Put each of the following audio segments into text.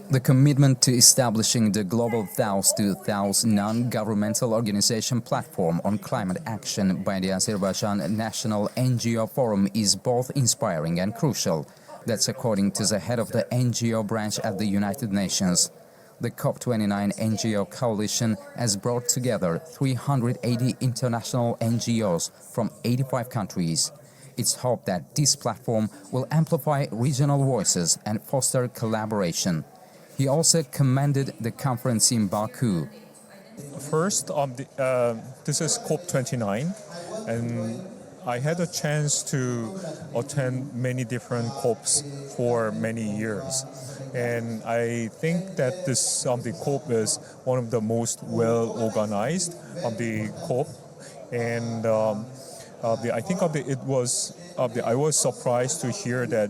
The commitment to establishing the Global South to South non-governmental organization platform on climate action by the Azerbaijan National NGO Forum is both inspiring and crucial. That's according to the head of the NGO branch at the United Nations. The COP29 NGO coalition has brought together 380 international NGOs from 85 countries. It's hoped that this platform will amplify regional voices and foster collaboration. He also commended the conference in Baku. First, this is COP29, and I had a chance to attend many different COPs for many years. And I think that this the COP is one of the most well organized of the COP, and I think I was surprised to hear that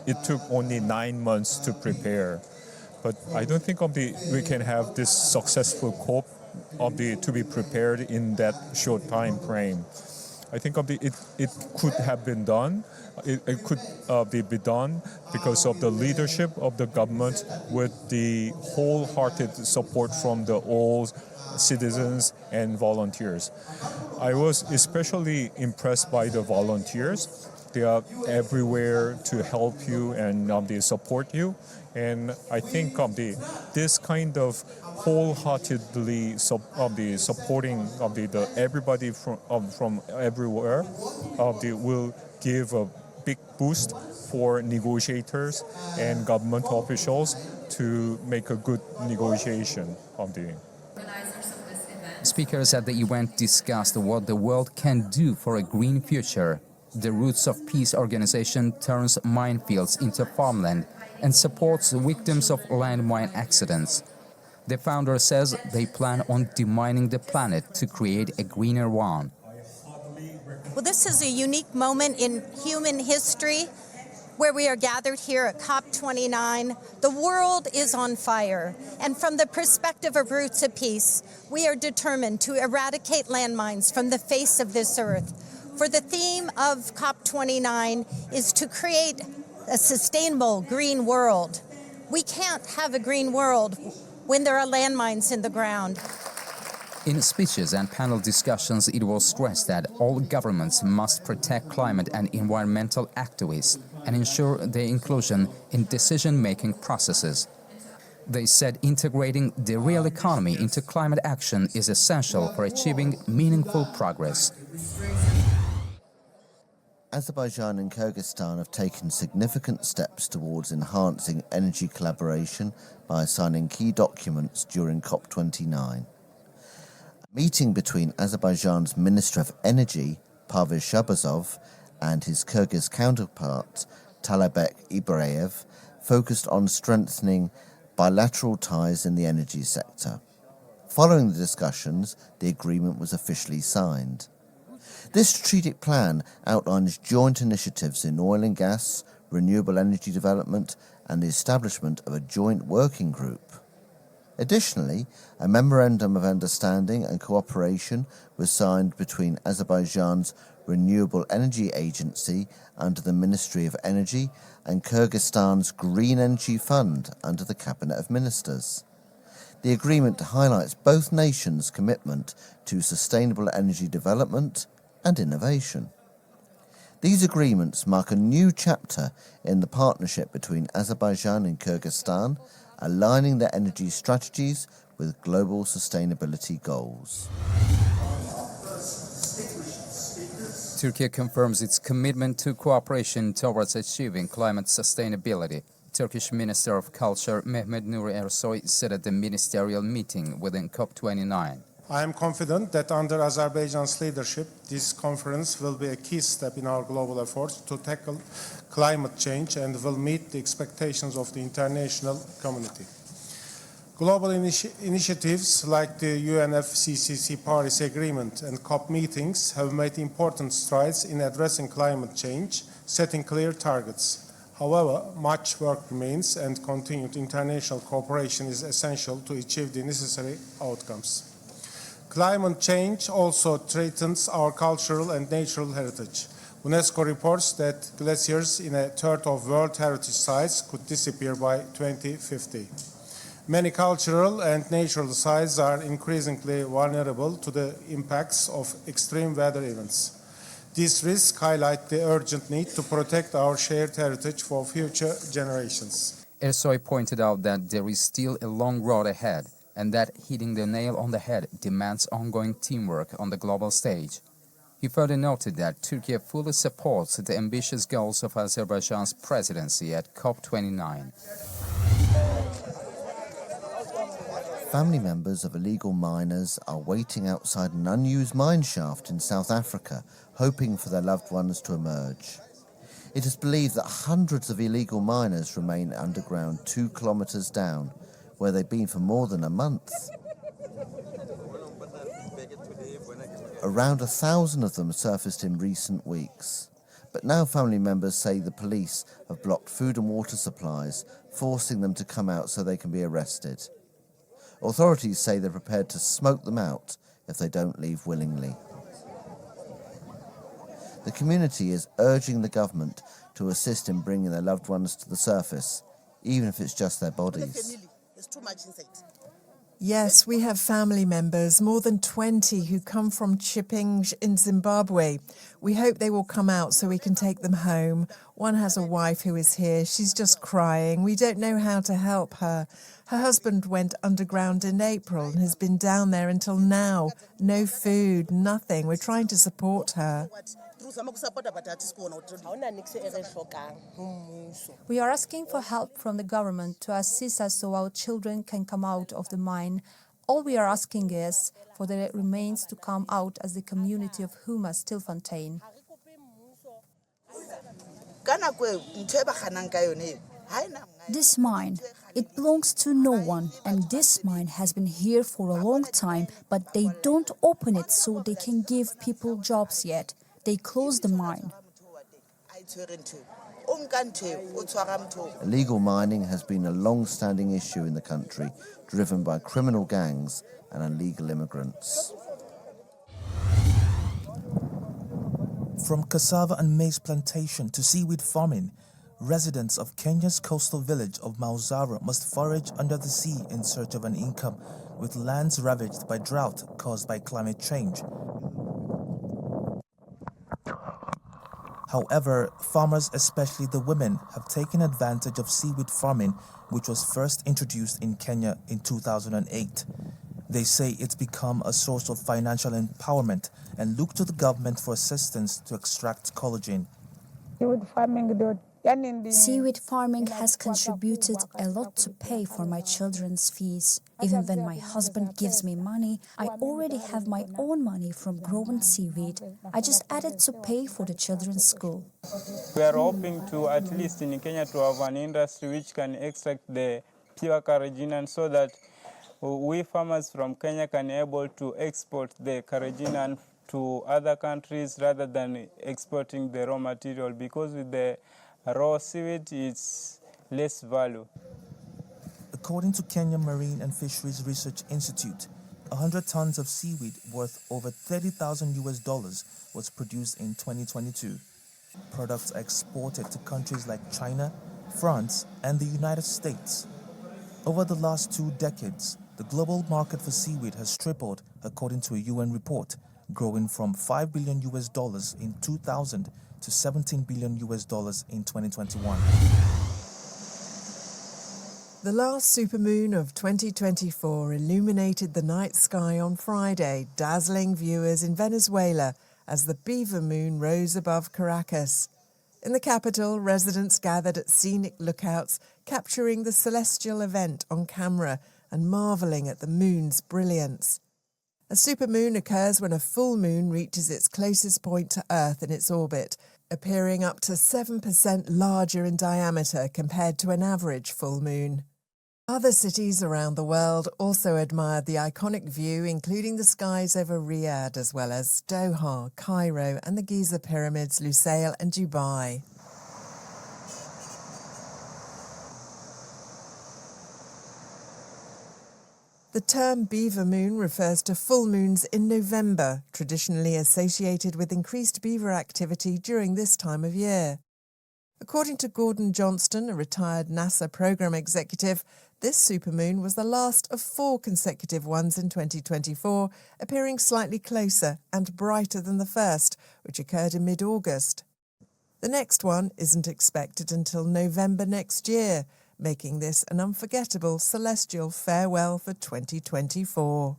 it took only 9 months to prepare. But I don't think we can have this successful COP to be prepared in that short time frame. I think it could have been done. It could be done because of the leadership of the government with the wholehearted support from all citizens and volunteers. I was especially impressed by the volunteers. They are everywhere to help you and they support you. And I think this kind of wholeheartedly supporting everybody from everywhere will give a big boost for negotiators and government officials to make a good negotiation of the. Speakers at the event discussed what the world can do for a green future. The Roots of Peace organization turns minefields into farmland and supports victims of landmine accidents. The founder says they plan on demining the planet to create a greener one. Well, this is a unique moment in human history where we are gathered here at COP29. The world is on fire, and from the perspective of Roots of Peace, we are determined to eradicate landmines from the face of this earth. For the theme of COP29 is to create a sustainable green world. We can't have a green world when there are landmines in the ground. In speeches and panel discussions, it was stressed that all governments must protect climate and environmental activists and ensure their inclusion in decision-making processes. They said integrating the real economy into climate action is essential for achieving meaningful progress. Azerbaijan and Kyrgyzstan have taken significant steps towards enhancing energy collaboration by signing key documents during COP29. A meeting between Azerbaijan's Minister of Energy, Parviz Shabazov, and his Kyrgyz counterpart, Talabek Ibraev, focused on strengthening bilateral ties in the energy sector. Following the discussions, the agreement was officially signed. This strategic plan outlines joint initiatives in oil and gas, renewable energy development, and the establishment of a joint working group. Additionally, a memorandum of understanding and cooperation was signed between Azerbaijan's Renewable Energy Agency under the Ministry of Energy and Kyrgyzstan's Green Energy Fund under the Cabinet of Ministers. The agreement highlights both nations' commitment to sustainable energy development and innovation. These agreements mark a new chapter in the partnership between Azerbaijan and Kyrgyzstan, aligning their energy strategies with global sustainability goals. Turkey confirms its commitment to cooperation towards achieving climate sustainability. Turkish Minister of Culture Mehmet Nuri Ersoy said at the ministerial meeting within COP29. I am confident that under Azerbaijan's leadership, this conference will be a key step in our global efforts to tackle climate change and will meet the expectations of the international community. Global initiatives like the UNFCCC Paris Agreement and COP meetings have made important strides in addressing climate change, setting clear targets. However, much work remains and continued international cooperation is essential to achieve the necessary outcomes. Climate change also threatens our cultural and natural heritage. UNESCO reports that glaciers in a third of World Heritage sites could disappear by 2050. Many cultural and natural sites are increasingly vulnerable to the impacts of extreme weather events. These risks highlight the urgent need to protect our shared heritage for future generations. Ersoy pointed out that there is still a long road ahead and that hitting the nail on the head demands ongoing teamwork on the global stage. He further noted that Turkey fully supports the ambitious goals of Azerbaijan's presidency at COP29. Family members of illegal miners are waiting outside an unused mine shaft in South Africa, hoping for their loved ones to emerge. It is believed that hundreds of illegal miners remain underground 2 kilometers down, where they've been for more than a month. Around 1,000 of them surfaced in recent weeks. But now family members say the police have blocked food and water supplies, forcing them to come out so they can be arrested. Authorities say they're prepared to smoke them out if they don't leave willingly. The community is urging the government to assist in bringing their loved ones to the surface, even if it's just their bodies. There's too much inside. Yes, we have family members, more than 20, who come from Chipinge in Zimbabwe. We hope they will come out so we can take them home. One has a wife who is here. She's just crying. We don't know how to help her. Her husband went underground in April and has been down there until now. No food, nothing. We're trying to support her. We are asking for help from the government to assist us so our children can come out of the mine. All we are asking is for the remains to come out as the community of Huma Stilfontein. This mine, it belongs to no one, and this mine has been here for a long time, but they don't open it so they can give people jobs yet. They closed the mine. Illegal mining has been a long-standing issue in the country, driven by criminal gangs and illegal immigrants. From cassava and maize plantation to seaweed farming, residents of Kenya's coastal village of Mauzara must forage under the sea in search of an income, with lands ravaged by drought caused by climate change. However, farmers, especially the women, have taken advantage of seaweed farming, which was first introduced in Kenya in 2008. They say it's become a source of financial empowerment and look to the government for assistance to extract collagen. Seaweed farming has contributed a lot to pay for my children's fees. Even when my husband gives me money, I already have my own money from growing seaweed. I just added to pay for the children's school. We are hoping to, at least in Kenya, to have an industry which can extract the pure carrageenan so that we farmers from Kenya can be able to export the carrageenan to other countries rather than exporting the raw material, because with the raw seaweed it's less value. According to Kenya Marine and Fisheries Research Institute, 100 tons of seaweed worth over $30,000 was produced in 2022. Products are exported to countries like China, France, and the United States. Over the last 2 decades, the global market for seaweed has tripled, according to a UN report, growing from $5 billion in 2000 to $17 billion in 2021. The last supermoon of 2024 illuminated the night sky on Friday, dazzling viewers in Venezuela as the Beaver Moon rose above Caracas. In the capital, residents gathered at scenic lookouts, capturing the celestial event on camera and marvelling at the moon's brilliance. A supermoon occurs when a full moon reaches its closest point to Earth in its orbit, appearing up to 7% larger in diameter compared to an average full moon. Other cities around the world also admired the iconic view, including the skies over Riyadh, as well as Doha, Cairo, and the Giza Pyramids, Lusail, and Dubai. The term beaver moon refers to full moons in November, traditionally associated with increased beaver activity during this time of year. According to Gordon Johnston, a retired NASA program executive, This supermoon was the last of 4 consecutive ones in 2024, appearing slightly closer and brighter than the first, which occurred in mid-August. The next one isn't expected until November next year, making this an unforgettable celestial farewell for 2024.